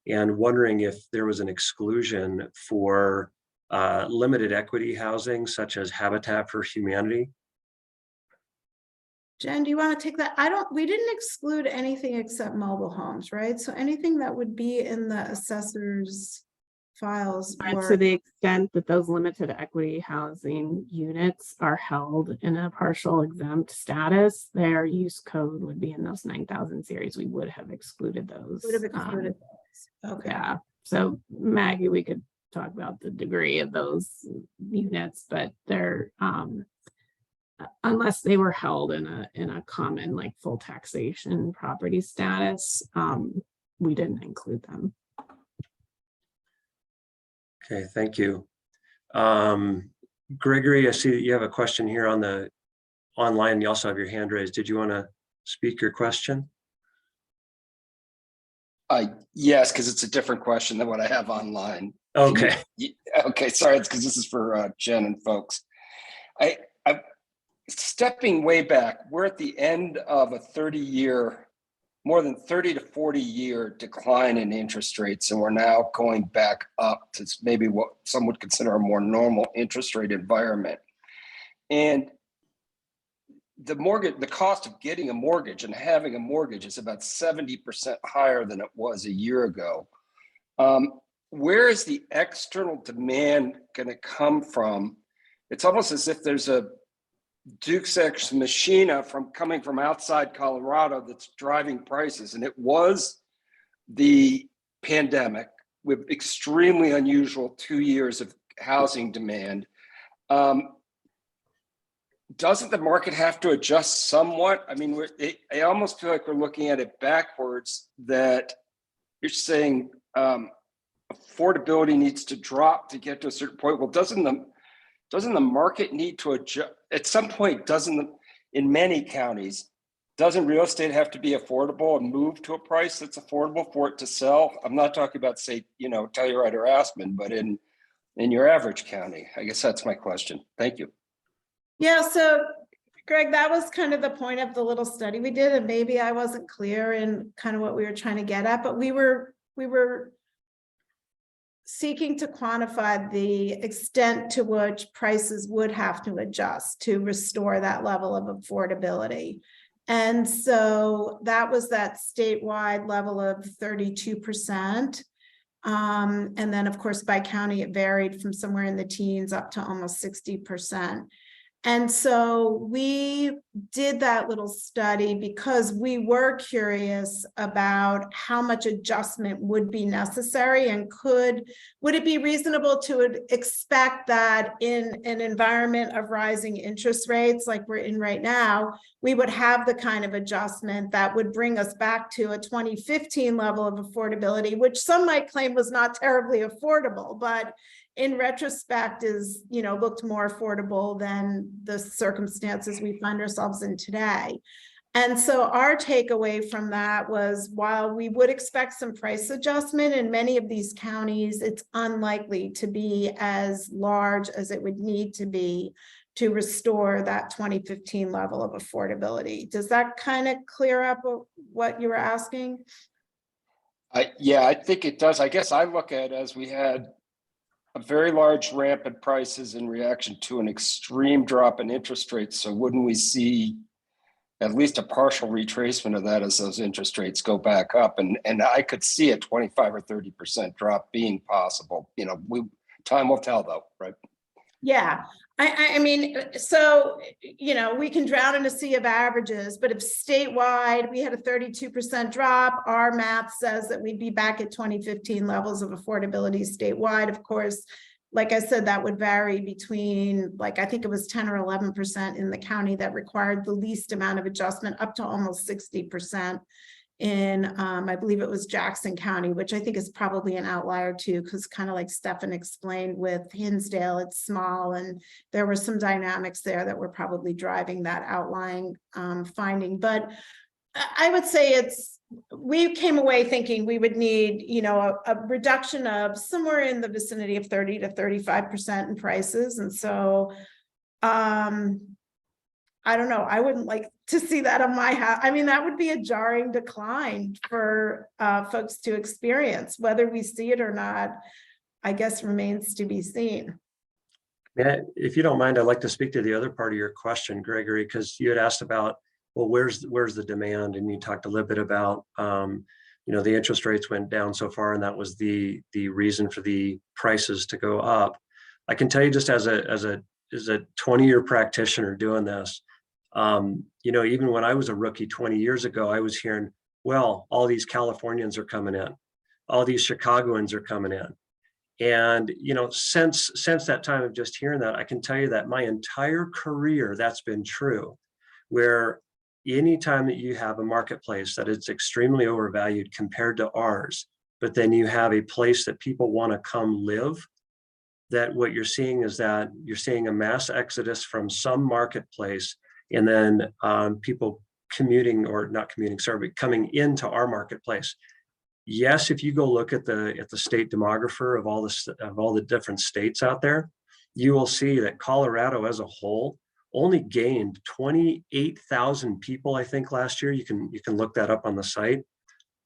and wondering if there was an exclusion for limited equity housing, such as Habitat for Humanity. Jen, do you want to take that? We didn't exclude anything except mobile homes, right? So anything that would be in the assessor's files. To the extent that those limited equity housing units are held in a partial exempt status, their use code would be in those 9000 series. We would have excluded those. Would have excluded those. Okay. Yeah. So Maggie, we could talk about the degree of those units, but they're unless they were held in a common like full taxation property status, we didn't include them. Okay, thank you. Gregory, I see that you have a question here on the online, you also have your hand raised. Did you want to speak your question? Yes, because it's a different question than what I have online. Okay. Okay, sorry, it's because this is for Jen and folks. I'm stepping way back. We're at the end of a 30-year, more than 30 to 40-year decline in interest rates, and we're now going back up to maybe what some would consider a more normal interest rate environment. And the cost of getting a mortgage and having a mortgage is about 70% higher than it was a year ago. Where is the external demand going to come from? It's almost as if there's a Deus Ex Machina coming from outside Colorado that's driving prices. And it was the pandemic with extremely unusual 2 years of housing demand. Doesn't the market have to adjust somewhat? I mean, I almost feel like we're looking at it backwards, that you're saying affordability needs to drop to get to a certain point. Well, doesn't the market need to adjust at some point? In many counties, doesn't real estate have to be affordable and move to a price that's affordable for it to sell? I'm not talking about, say, Telluride or Aspen, but in your average county. I guess that's my question. Thank you. Yeah, so Greg, that was kind of the point of the little study we did, and maybe I wasn't clear in kind of what we were trying to get at, but we were seeking to quantify the extent to which prices would have to adjust to restore that level of affordability. And so that was that statewide level of 32%. And then, of course, by county, it varied from somewhere in the teens up to almost 60%. And so we did that little study because we were curious about how much adjustment would be necessary, and would it be reasonable to expect that in an environment of rising interest rates like we're in right now, we would have the kind of adjustment that would bring us back to a 2015 level of affordability, which some might claim was not terribly affordable, but in retrospect is, looked more affordable than the circumstances we find ourselves in today. And so our takeaway from that was, while we would expect some price adjustment in many of these counties, it's unlikely to be as large as it would need to be to restore that 2015 level of affordability. Does that kind of clear up what you were asking? Yeah, I think it does. I guess I look at it as we had a very large ramp in prices in reaction to an extreme drop in interest rates. So wouldn't we see at least a partial retracement of that as those interest rates go back up? And I could see a 25 or 30% drop being possible. Time will tell, though, right? Yeah, I mean, so, we can drown in a sea of averages, but if statewide we had a 32% drop, our math says that we'd be back at 2015 levels of affordability statewide. Of course, like I said, that would vary between, I think it was 10 or 11% in the county that required the least amount of adjustment, up to almost 60% in, I believe it was Jackson County, which I think is probably an outlier too, because kind of like Stefan explained with Hinsdale, it's small, and there were some dynamics there that were probably driving that outlying finding. But I would say we came away thinking we would need, a reduction of somewhere in the vicinity of 30 to 35% in prices. And so, I don't know, I wouldn't like to see that on my house. I mean, that would be a jarring decline for folks to experience. Whether we see it or not, I guess remains to be seen. Yeah, if you don't mind, I'd like to speak to the other part of your question, Gregory, because you had asked about, well, where's the demand? And you talked a little bit about, the interest rates went down so far, and that was the reason for the prices to go up. I can tell you, just as a 20-year practitioner doing this, even when I was a rookie 20 years ago, I was hearing, well, all these Californians are coming in, all these Chicagoans are coming in. And, since that time of just hearing that, I can tell you that my entire career, that's been true, where anytime that you have a marketplace that is extremely overvalued compared to ours, but then you have a place that people want to come live, that what you're seeing is that you're seeing a mass exodus from some marketplace and then people commuting, or not commuting, sorry, but coming into our marketplace. Yes, if you go look at the state demographer of all the different states out there, you will see that Colorado as a whole only gained 28,000 people, I think, last year. You can look that up on the site.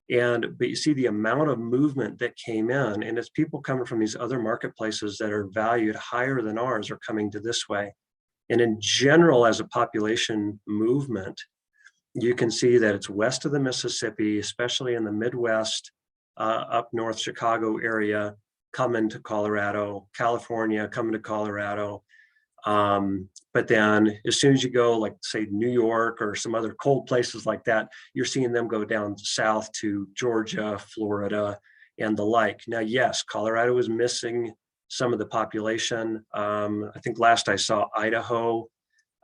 But you see the amount of movement that came in, and it's people coming from these other marketplaces that are valued higher than ours are coming to this way. And in general, as a population movement, you can see that it's west of the Mississippi, especially in the Midwest, up north Chicago area, coming to Colorado, California, coming to Colorado. But then as soon as you go, like say New York or some other cold places like that, you're seeing them go down south to Georgia, Florida, and the like. Now, yes, Colorado is missing some of the population. I think last I saw, Idaho,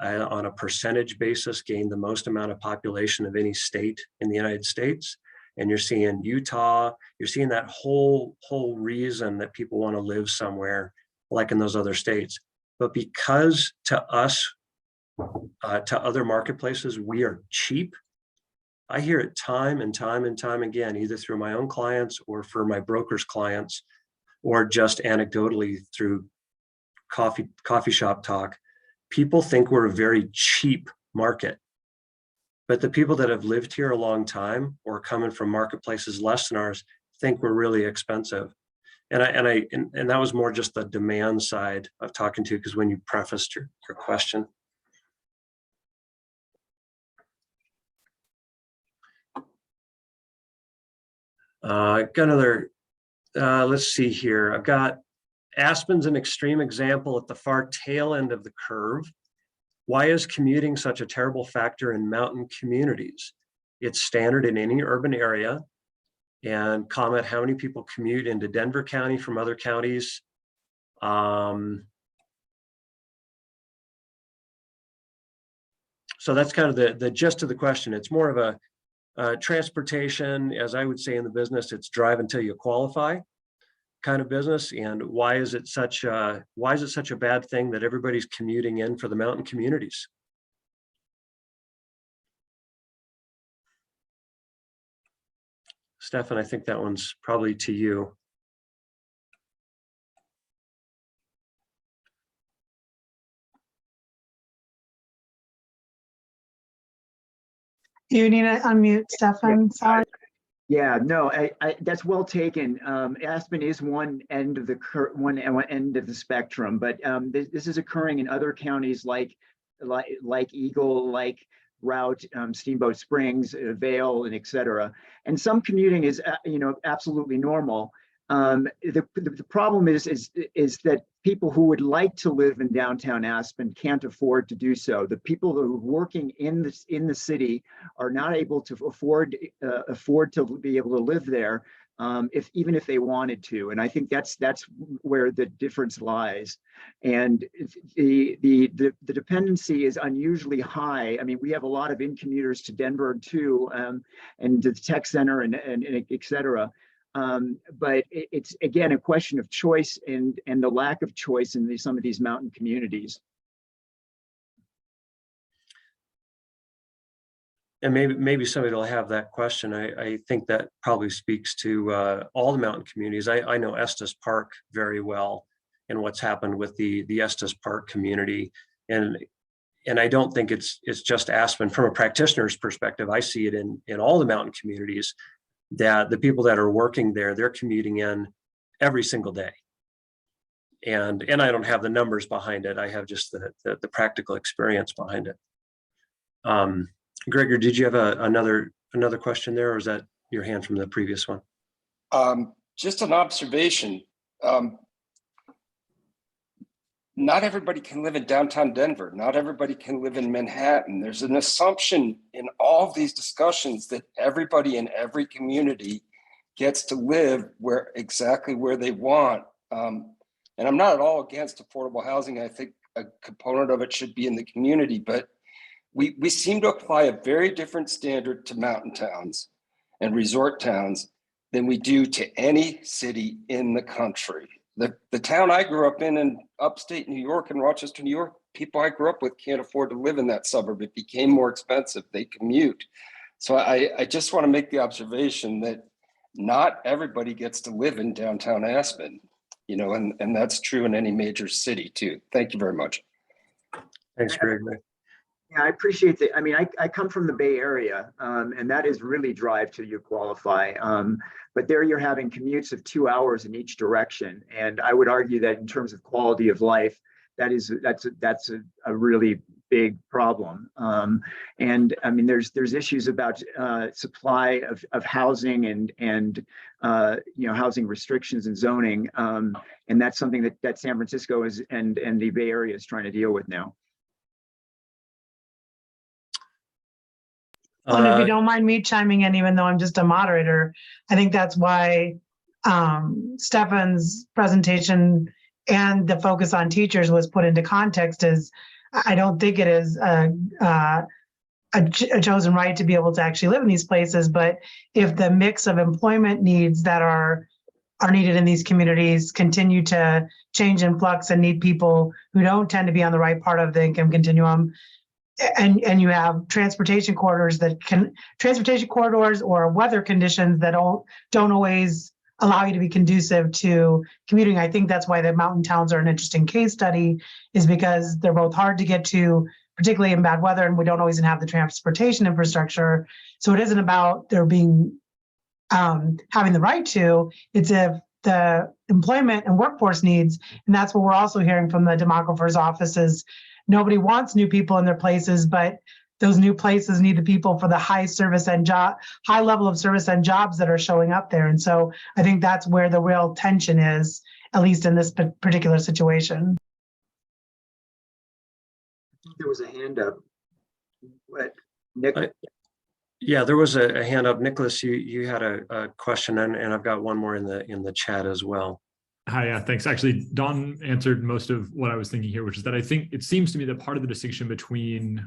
on a percentage basis, gained the most amount of population of any state in the United States. And you're seeing Utah, you're seeing that whole reason that people want to live somewhere like in those other states. But because to us, to other marketplaces, we are cheap, I hear it time and time and time again, either through my own clients or for my broker's clients, or just anecdotally through coffee shop talk. People think we're a very cheap market. But the people that have lived here a long time or coming from marketplaces less than ours think we're really expensive. And that was more just the demand side of talking to, because when you prefaced your question. Got another, let's see here. I've got Aspen's an extreme example at the far tail end of the curve. Why is commuting such a terrible factor in mountain communities? It's standard in any urban area. And comment how many people commute into Denver County from other counties. So that's kind of the gist of the question. It's more of a transportation, as I would say in the business, it's drive until you qualify kind of business. And why is it such a bad thing that everybody's commuting in for the mountain communities? Stefan, I think that one's probably to you. You need to unmute, Stefan. Sorry. Yeah, no, that's well taken. Aspen is one end of the spectrum, but this is occurring in other counties like Eagle, like Route, Steamboat Springs, Vail, and et cetera. And some commuting is, absolutely normal. The problem is that people who would like to live in downtown Aspen can't afford to do so. The people who are working in the city are not able to afford to be able to live there, even if they wanted to. And I think that's where the difference lies. And the dependency is unusually high. I mean, we have a lot of in-commuters to Denver too, and to the tech center and et cetera. But it's again a question of choice and the lack of choice in some of these mountain communities. And maybe somebody will have that question. I think that probably speaks to all the mountain communities. I know Estes Park very well and what's happened with the Estes Park community. And I don't think it's just Aspen. From a practitioner's perspective, I see it in all the mountain communities, that the people that are working there, they're commuting in every single day. And I don't have the numbers behind it. I have just the practical experience behind it. Gregor, did you have another question there, or is that your hand from the previous one? Just an observation. Not everybody can live in downtown Denver. Not everybody can live in Manhattan. There's an assumption in all of these discussions that everybody in every community gets to live exactly where they want. And I'm not at all against affordable housing. I think a component of it should be in the community, but we seem to apply a very different standard to mountain towns and resort towns than we do to any city in the country. The town I grew up in upstate New York and Rochester, New York, people I grew up with can't afford to live in that suburb. It became more expensive. They commute. So I just want to make the observation that not everybody gets to live in downtown Aspen, and that's true in any major city too. Thank you very much. Thanks, Gregory. Yeah, I appreciate that. I mean, I come from the Bay Area, and that is really drive till you qualify. But there you're having commutes of 2 hours in each direction. And I would argue that in terms of quality of life, that's a really big problem. And I mean, there's issues about supply of housing and housing restrictions and zoning. And that's something that San Francisco is and the Bay Area is trying to deal with now. And if you don't mind me chiming in, even though I'm just a moderator, I think that's why Stefan's presentation and the focus on teachers was put into context. Is I don't think it is a chosen right to be able to actually live in these places, but if the mix of employment needs that are needed in these communities continue to change in flux and need people who don't tend to be on the right part of the income continuum, and you have transportation corridors or weather conditions that don't always allow you to be conducive to commuting. I think that's why the mountain towns are an interesting case study, is because they're both hard to get to, particularly in bad weather, and we don't always have the transportation infrastructure. So it isn't about there being having the right to, it's if the employment and workforce needs, and that's what we're also hearing from the demographer's offices. Nobody wants new people in their places, but those new places need the people for the high level of service and jobs that are showing up there. And so I think that's where the real tension is, at least in this particular situation. There was a hand up. What, Nick? Yeah, there was a hand up. Nicholas, you had a question, and I've got one more in the chat as well. Hi, yeah, thanks. Actually, Don answered most of what I was thinking here, which is that I think it seems to me that part of the distinction between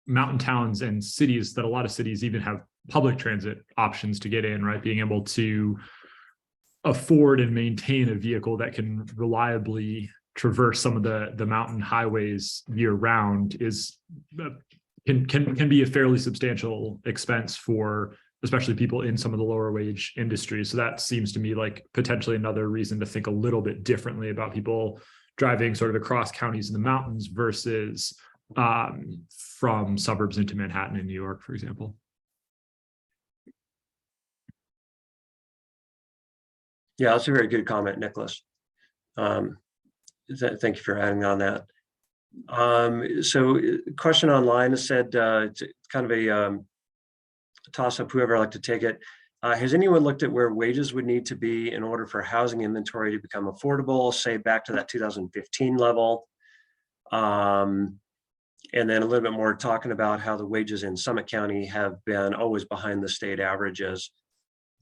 mountain towns and cities, that a lot of cities even have public transit options to get in, right? Being able to afford and maintain a vehicle that can reliably traverse some of the mountain highways year round can be a fairly substantial expense for especially people in some of the lower wage industries. So that seems to me like potentially another reason to think a little bit differently about people driving sort of across counties in the mountains versus from suburbs into Manhattan and New York, for example. Yeah, that's a very good comment, Nicholas. Thank you for adding on that. So question online has said, it's kind of a toss up, whoever would like to take it. Has anyone looked at where wages would need to be in order for housing inventory to become affordable, say back to that 2015 level? And then a little bit more talking about how the wages in Summit County have been always behind the state averages.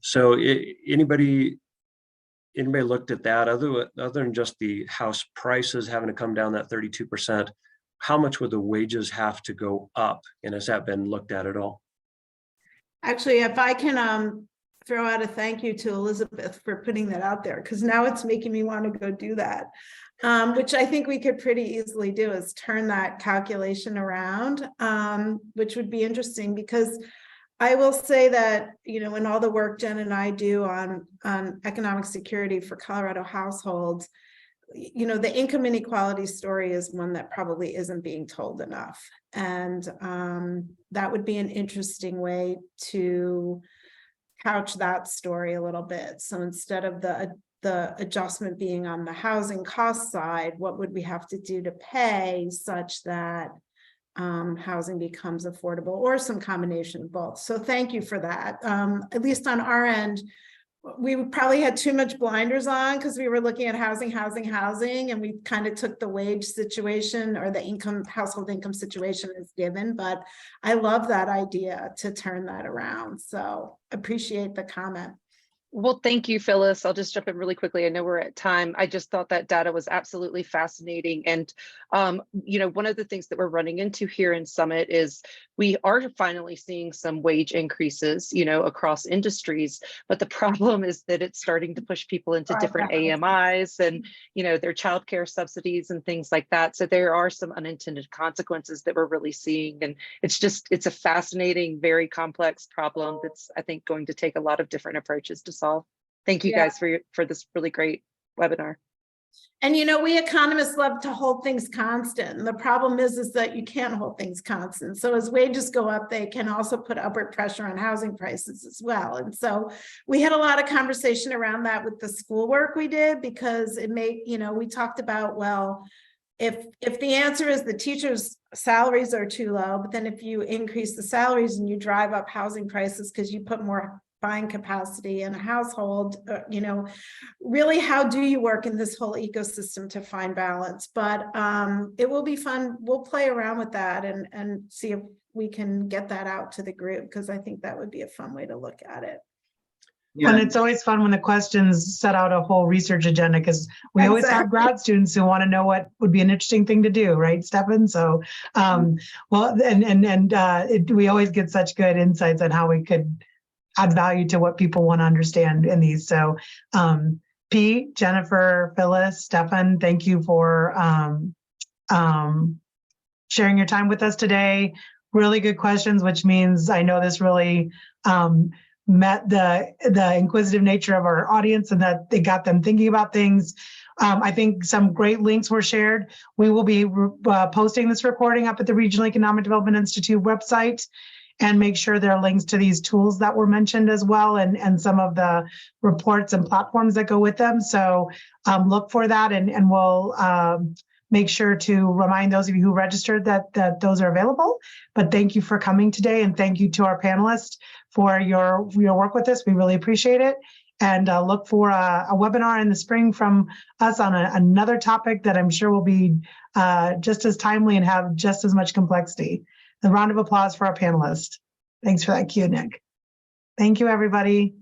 So anybody looked at that other than just the house prices having to come down that 32%? How much would the wages have to go up? And has that been looked at all? Actually, if I can throw out a thank you to Elizabeth for putting that out there, because now it's making me want to go do that, which I think we could pretty easily do, is turn that calculation around, which would be interesting, because I will say that, in all the work Jen and I do on economic security for Colorado households, the income inequality story is one that probably isn't being told enough. And that would be an interesting way to couch that story a little bit. So instead of the adjustment being on the housing cost side, what would we have to do to pay such that housing becomes affordable, or some combination of both? So thank you for that. At least on our end, we probably had too much blinders on because we were looking at housing, and we kind of took the wage situation or the household income situation as given. But I love that idea to turn that around. So appreciate the comment. Well, thank you, Phyllis. I'll just jump in really quickly. I know we're at time. I just thought that data was absolutely fascinating. And, one of the things that we're running into here in Summit is we are finally seeing some wage increases, across industries. But the problem is that it's starting to push people into different AMIs and, their childcare subsidies and things like that. So there are some unintended consequences that we're really seeing. And it's a fascinating, very complex problem that's, I think, going to take a lot of different approaches to solve. Thank you guys for this really great webinar. And we economists love to hold things constant. And the problem is that you can't hold things constant. So as wages go up, they can also put upward pressure on housing prices as well. And so we had a lot of conversation around that with the schoolwork we did, because it made, we talked about, well, if the answer is the teachers' salaries are too low, but then if you increase the salaries and you drive up housing prices because you put more buying capacity in a household, really, how do you work in this whole ecosystem to find balance? But it will be fun. We'll play around with that and see if we can get that out to the group, because I think that would be a fun way to look at it. Yeah. And it's always fun when the questions set out a whole research agenda, because we always have grad students who want to know what would be an interesting thing to do, right, Stefan? So, we always get such good insights on how we could add value to what people want to understand in these. So, Pete, Jennifer, Phyllis, Stefan, thank you for sharing your time with us today. Really good questions, which means I know this really met the inquisitive nature of our audience, and that they got them thinking about things. I think some great links were shared. We will be posting this recording up at the Regional Economic Development Institute website, and make sure there are links to these tools that were mentioned as well, and some of the reports and platforms that go with them. So look for that, and we'll make sure to remind those of you who registered that those are available. But thank you for coming today, and thank you to our panelists for your work with us. We really appreciate it. And look for a webinar in the spring from us on another topic that I'm sure will be just as timely and have just as much complexity. A round of applause for our panelists. Thanks for that cue, Nick. Thank you, everybody.